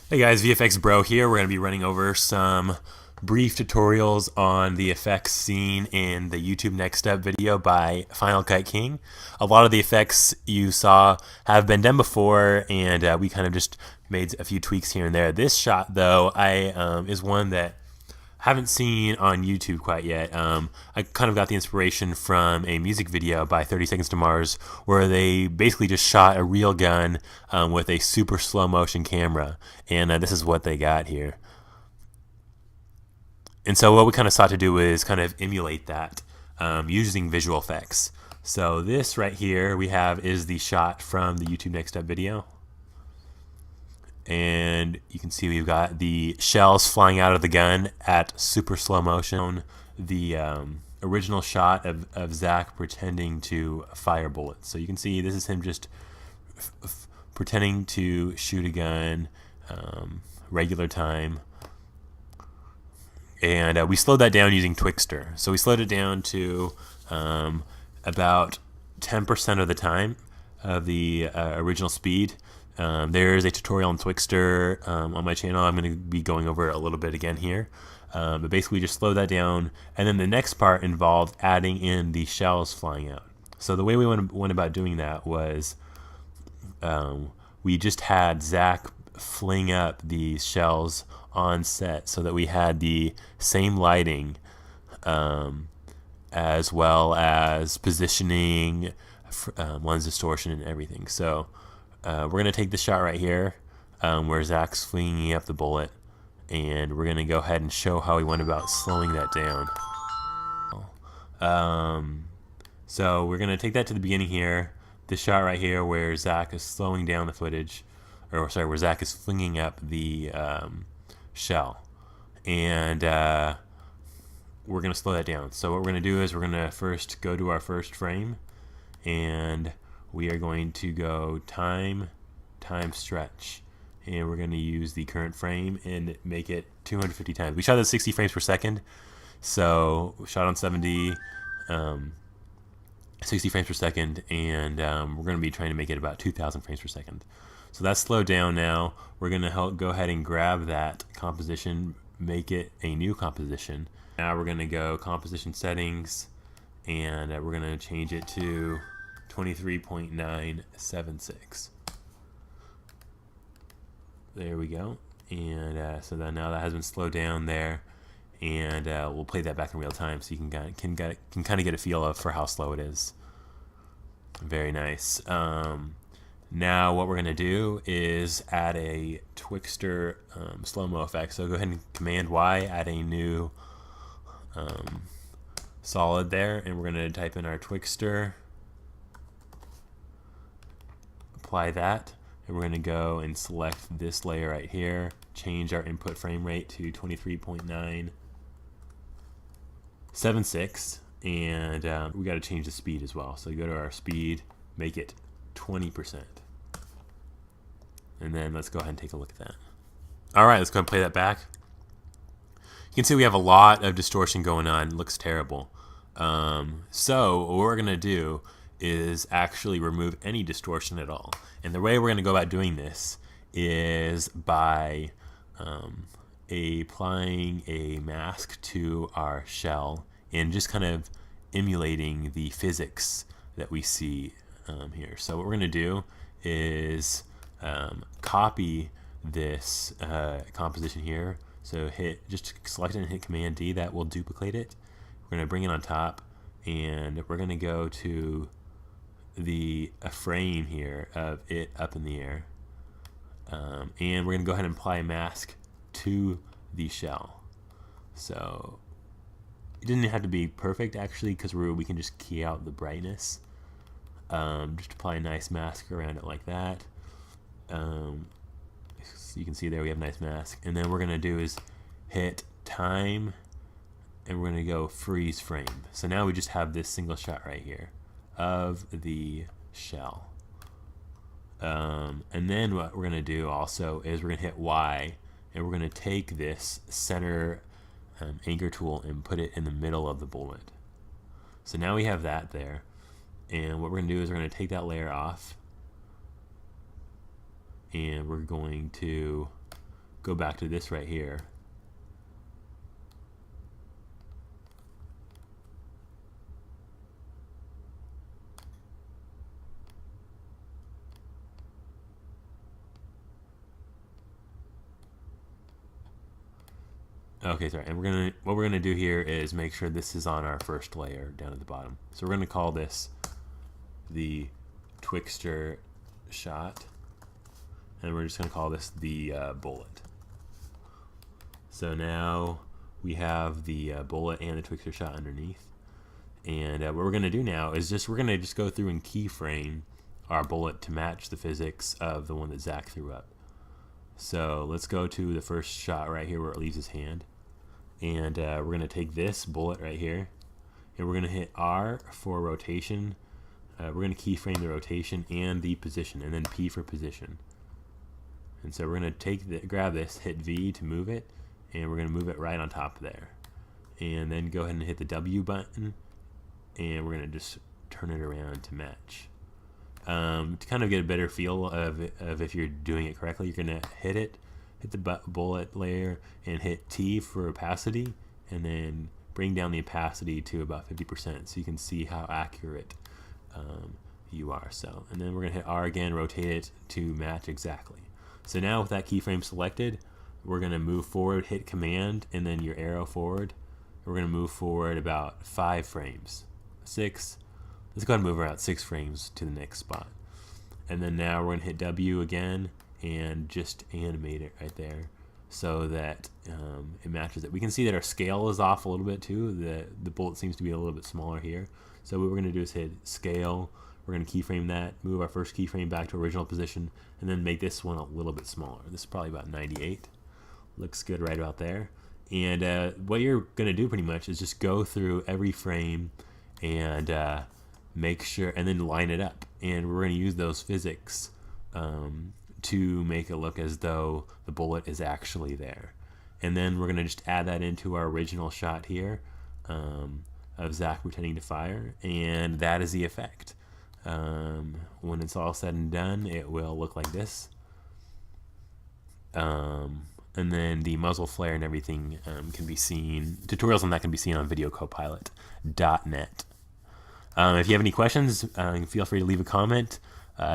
Hey guys, VFX Bro here. We're going to be running over some brief tutorials on the effects seen in the YouTube Next Step video by Final Cut King. A lot of the effects you saw have been done before, and we kind of just made a few tweaks here and there. This shot, though, is one that haven't seen on YouTube quite yet. I kind of got the inspiration from a music video by 30 Seconds to Mars where they basically just shot a real gun with a super slow motion camera, and this is what they got here. And so what we kind of sought to do is kind of emulate that using visual effects. So this right here we have is the shot from the YouTube Next Step video. And you can see we've got the shells flying out of the gun at super slow motion. The original shot of Zach pretending to fire bullets. So you can see this is him just pretending to shoot a gun, regular time. And we slowed that down using Twixtor. So we slowed it down to about 10% of the time of the original speed. There's a tutorial on Twixtor on my channel. I'm going to be going over it a little bit again here. But basically just slow that down. And then the next part involved adding in the shells flying out. So the way we went about doing that was we just had Zach fling up these shells on set so that we had the same lighting as well as positioning, lens distortion, and everything. So we're going to take the shot right here where Zach's flinging up the bullet, and we're going to go ahead and show how we went about slowing that down. So we're going to take that to the beginning here, the shot right here where Zach is slowing down the footage, or sorry, where Zach is flinging up the shell. And we're going to slow that down. So what we're going to do is we're going to first go to our first frame, and we are going to go time stretch, and we're going to use the current frame and make it 250 times. We shot at 60 frames per second, so we shot on 70, 60 frames per second, and we're going to be trying to make it about 2,000 frames per second. So that's slowed down now. We're going to go ahead and grab that composition, make it a new composition. Now we're going to go composition settings, and we're going to change it to 23.976. There we go. And so that now that has been slowed down there, and we'll play that back in real time so you can kind of get a feel for how slow it is. Very nice. Now what we're going to do is add a Twixtor Slowmo effect. So go ahead and Command Y, add a new solid there, and we're going to type in our Twixtor, apply that, and we're going to go and select this layer right here, change our input frame rate to 23.976, and we got to change the speed as well. So go to our speed, make it 20%. And then let's go ahead and take a look at that. Alright, let's go ahead and play that back. You can see we have a lot of distortion going on. It looks terrible. So what we're going to do is actually remove any distortion at all. And the way we're going to go about doing this is by applying a mask to our shell and just kind of emulating the physics that we see here. So what we're going to do is copy this composition here. So just select it and hit Command D. That will duplicate it. We're going to bring it on top, and we're going to go to a frame here of it up in the air, and we're going to go ahead and apply a mask to the shell. So it didn't have to be perfect actually, because we can just key out the brightness. Just apply a nice mask around it like that. So you can see there we have a nice mask, and then what we're going to do is hit time, and we're going to go freeze frame. So now we just have this single shot right here of the shell. And then what we're going to do also is we're going to hit Y, and we're going to take this center anchor tool and put it in the middle of the bullet. So now we have that there, and what we're going to do is we're going to take that layer off, and we're going to go back to this right here. Okay, sorry, and what we're gonna do here is make sure this is on our first layer down at the bottom. So we're gonna call this the Twixtor shot, and we're just gonna call this the bullet. So now we have the bullet and the Twixtor shot underneath, and what we're gonna do now is we're gonna go through and keyframe our bullet to match the physics of the one that Zach threw up. So let's go to the first shot right here where it leaves his hand. And we're going to take this bullet right here. And we're going to hit R for rotation. We're going to keyframe the rotation and the position. And then P for position. And so we're going to grab this, hit V to move it. And we're going to move it right on top there. And then go ahead and hit the W button. And we're going to just turn it around to match. To kind of get a better feel of if you're doing it correctly, you're going to hit the bullet layer and hit T for opacity, and then bring down the opacity to about 50% so you can see how accurate you are. So, and then we're going to hit R again, rotate it to match exactly. So now with that keyframe selected, we're going to move forward, hit Command, and then your arrow forward. We're going to move forward about 5 frames. 6. Let's go ahead and move around 6 frames to the next spot. And then now we're going to hit W again and just animate it right there so that it matches it. We can see that our scale is off a little bit too. The bullet seems to be a little bit smaller here. So what we're going to do is hit Scale. We're going to keyframe that, move our first keyframe back to original position, and then make this one a little bit smaller. This is probably about 98. Looks good right about there. And what you're going to do pretty much is just go through every frame and make sure, and then line it up. And we're going to use those physics to make it look as though the bullet is actually there. And then we're going to just add that into our original shot here of Zach pretending to fire, and that is the effect. When it's all said and done, it will look like this. And then the muzzle flare and everything can be seen, tutorials on that can be seen on videocopilot.net. If you have any questions, feel free to leave a comment.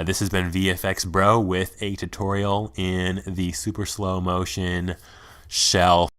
This has been VFX Bro with a tutorial in the super slow motion shell